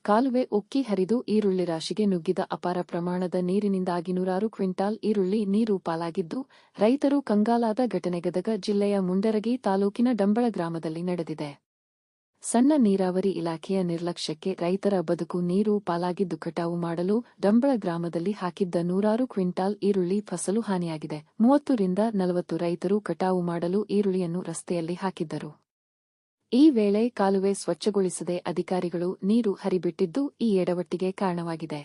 ಕಾಲುವೆ ಉಕ್ಕಿ ಹರಿದು ಈರುಳ್ಳಿ ರಾಶಿಗೆ ನುಗ್ಗಿದ ಅಪಾರ ಪ್ರಮಾಣದ ನೀರಿನಿಂದಾಗಿ ನೂರಾರು ಕ್ವಿಂಟಾಲ್ ಈರುಳ್ಳಿ ನೀರು ಪಾಲಾಗಿದ್ದು ರೈತರು ಕಂಗಾಲಾದ ಘಟನೆ ಗದಗ ಜಿಲ್ಲೆಯ ಮುಂಡರಗಿ ತಾಲೂಕಿನ ಡಂಬಳ ಗ್ರಾಮದಲ್ಲಿ ನಡೆದಿದೆ. ಸಣ್ಣ ನೀರಾವರಿ ಇಲಾಖೆಯ ನಿರ್ಲಕ್ಷ್ಯಕ್ಕೆ ರೈತರ ಬದುಕು ನೀರು ಪಾಲಾಗಿದ್ದು ಕಟಾವು ಮಾಡಲು ಡಂಬಳ ಗ್ರಾಮದಲ್ಲಿ ಹಾಕಿದ್ದ ನೂರಾರು ಕ್ವಿಂಟಾಲ್ ಈರುಳ್ಳಿ ಫಸಲು ಹಾನಿಯಾಗಿದೆ. 30 ರಿಂದ 40 ರೈತರು ಕಟಾವು ಮಾಡಲು ಈರುಳ್ಳಿಯನ್ನು ರಸ್ತೆಯಲ್ಲಿ ಹಾಕಿದ್ದರು. ಈ ವೇಳೆ ಕಾಲುವೆ ಸ್ವಚ್ಛಗೊಳಿಸದೆ ಅಧಿಕಾರಿಗಳು ನೀರು ಹರಿಬಿಟ್ಟಿದ್ದು ಈ ಎಡವಟ್ಟಿಗೆ ಕಾರಣವಾಗಿದೆ.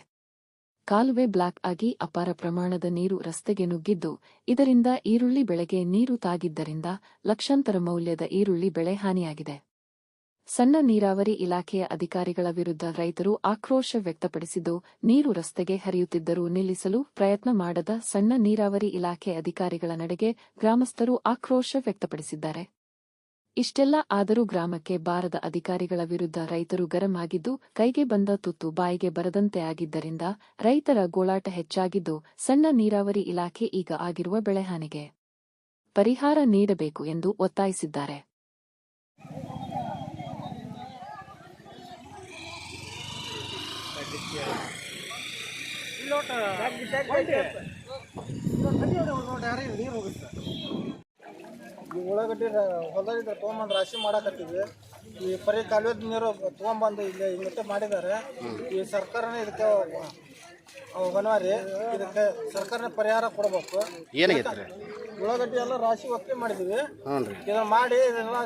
ಕಾಲುವೆ ಬ್ಲಾಕ್ ಆಗಿ ಅಪಾರ ಪ್ರಮಾಣದ ನೀರು ರಸ್ತೆಗೆ ನುಗ್ಗಿದ್ದು ಇದರಿಂದ ಈರುಳ್ಳಿ ಬೆಳೆಗೆ ನೀರು ತಾಗಿದ್ದರಿಂದ ಲಕ್ಷಾಂತರ ಮೌಲ್ಯದ ಈರುಳ್ಳಿ ಬೆಳೆ ಹಾನಿಯಾಗಿದೆ. ಸಣ್ಣ ನೀರಾವರಿ ಇಲಾಖೆಯ ಅಧಿಕಾರಿಗಳ ವಿರುದ್ಧ ರೈತರು ಆಕ್ರೋಶ ವ್ಯಕ್ತಪಡಿಸಿದ್ದು, ನೀರು ರಸ್ತೆಗೆ ಹರಿಯುತ್ತಿದ್ದರೂ ನಿಲ್ಲಿಸಲು ಪ್ರಯತ್ನ ಮಾಡದ ಸಣ್ಣ ನೀರಾವರಿ ಇಲಾಖೆ ಅಧಿಕಾರಿಗಳ ನಡೆಗೆ ಗ್ರಾಮಸ್ಥರು ಆಕ್ರೋಶ ವ್ಯಕ್ತಪಡಿಸಿದ್ದಾರೆ. ಇಷ್ಟೆಲ್ಲ ಆದರೂ ಗ್ರಾಮಕ್ಕೆ ಬಾರದ ಅಧಿಕಾರಿಗಳ ವಿರುದ್ಧ ರೈತರು ಗರಂ ಆಗಿದ್ದು, ಕೈಗೆ ಬಂದ ತುತ್ತು ಬಾಯಿಗೆ ಬರದಂತೆ ಆಗಿದ್ದರಿಂದ ರೈತರ ಗೋಳಾಟ ಹೆಚ್ಚಾಗಿದ್ದು, ಸಣ್ಣ ನೀರಾವರಿ ಇಲಾಖೆ ಈಗ ಆಗಿರುವ ಬೆಳೆಹಾನಿಗೆ ಪರಿಹಾರ ನೀಡಬೇಕು ಎಂದು ಒತ್ತಾಯಿಸಿದ್ದಾರೆ. ಈ ಉಳ್ಳಾಗಡ್ಡಿ ಹೊಲದಾಗ ತೊಗೊಂಬಂದು ರಾಶಿ ಮಾಡಾಕತ್ತೀವಿ. ಈ ಪರಿ ಕಾಲುವೆ ನೀರು ತೊಗೊಂಬಂದು ಇಲ್ಲಿ ಹಿಂಗಟ್ಟೆ ಮಾಡಿದ್ದಾರೆ. ಈ ಸರ್ಕಾರನೇ ಇದಕ್ಕೆ ಹೊಣವಾರಿ, ಇದಕ್ಕೆ ಸರ್ಕಾರನೇ ಪರಿಹಾರ ಕೊಡಬೇಕು. ಏನಾಗೈತ್ರಿ? ಉಳ್ಳಾಗಡ್ಡಿ ಎಲ್ಲ ರಾಶಿ ಒಕ್ಕಿ ಮಾಡಿದ್ವಿ. ಇದನ್ನ ಮಾಡಿ ಇದೆಲ್ಲ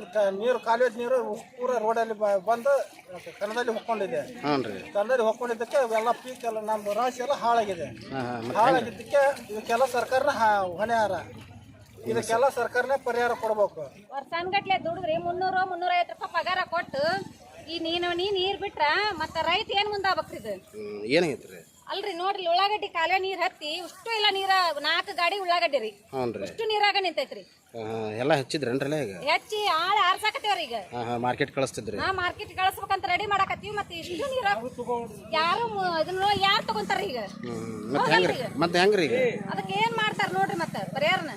ನೀರು ಕಾಲುವೆ ನೀರು ಪೂರ ರೋಡಲ್ಲಿ ಬಂದು ಕನ್ನದಲ್ಲಿ ಹೊಕ್ಕೊಂಡಿದೆ. ಕನ್ನದಲ್ಲಿ ಹೊಕ್ಕೊಂಡಿದ್ದಕ್ಕೆ ಎಲ್ಲ ಪೀಕ್ ಎಲ್ಲ ನಮ್ದು ರಾಶಿ ಎಲ್ಲ ಹಾಳಾಗಿದೆ. ಹಾಳಾಗಿದ್ದಕ್ಕೆ ಇದಕ್ಕೆಲ್ಲ ಸರ್ಕಾರನ ಹೊಣೆಯಾರ. ಇದಕ್ಕೆಲ್ಲ ಸರ್ಕಾರನೇ ಪರಿಹಾರ ಕೊಡಬೇಕು. ವರ್ಷಾನ್ಗಟ್ಲೆ ದುಡಿದ್ರಿ 300-350 ರೂಪಾಯಿ ಪಗಾರ ಕೊಟ್ಟು ಈ ನೀರ್ ಬಿಟ್ರ ಮತ್ತ ರೈತ ಏನ್ ಮುಂದಾಗ್ಬೇಕ್ರಿ? ಇದು ಏನಾಗೈತ್ರಿ? ಅಲ್ರಿ ನೋಡ್ರಿ, ಉಳ್ಳಾಗಡ್ಡಿ ಕಾಲುವೆ ನೀರ್ ಹತ್ತಿ ಇಷ್ಟು ಇಲ್ಲ ನೀರ 4 ಗಾಡಿ ಉಳ್ಳಾಗಡ್ಡಿ ರೀ ಇಷ್ಟು ನೀರಾಗ ನಿಂತೈತ್ರಿ. ಎಲ್ಲ ಹೆಚ್ಚಿದ್ರನ್ರಲ್ಲ ಈಗ ಹೆಚ್ಚಿ ಆಳ ಆರ್ಸಾಕತ್ತೇವ್ರಿ. ಈಗ ಮಾರ್ಕೆಟ್ ಕಳಿಸ್ತಿದ್ರಿ? ಮಾರ್ಕೆಟ್ ಕಳಿಸ್ಬೇಕಂತ ರೆಡಿ ಮಾಡಾಕತ್ತೀವಿ. ಮತ್ತೆ ಇಷ್ಟು ನೀರ ಯಾರು ಇದನ್ನ ಯಾರು ತಗೊಂತಾರ ಈಗ? ಮತ್ತೆ ಹೆಂಗ್ರಿ ಈಗ? ಅದಕ್ಕೆ ಏನ್ ಮಾಡ್ತಾರ ನೋಡ್ರಿ ಮತ್ತೆ ಪರಿಹಾರನ.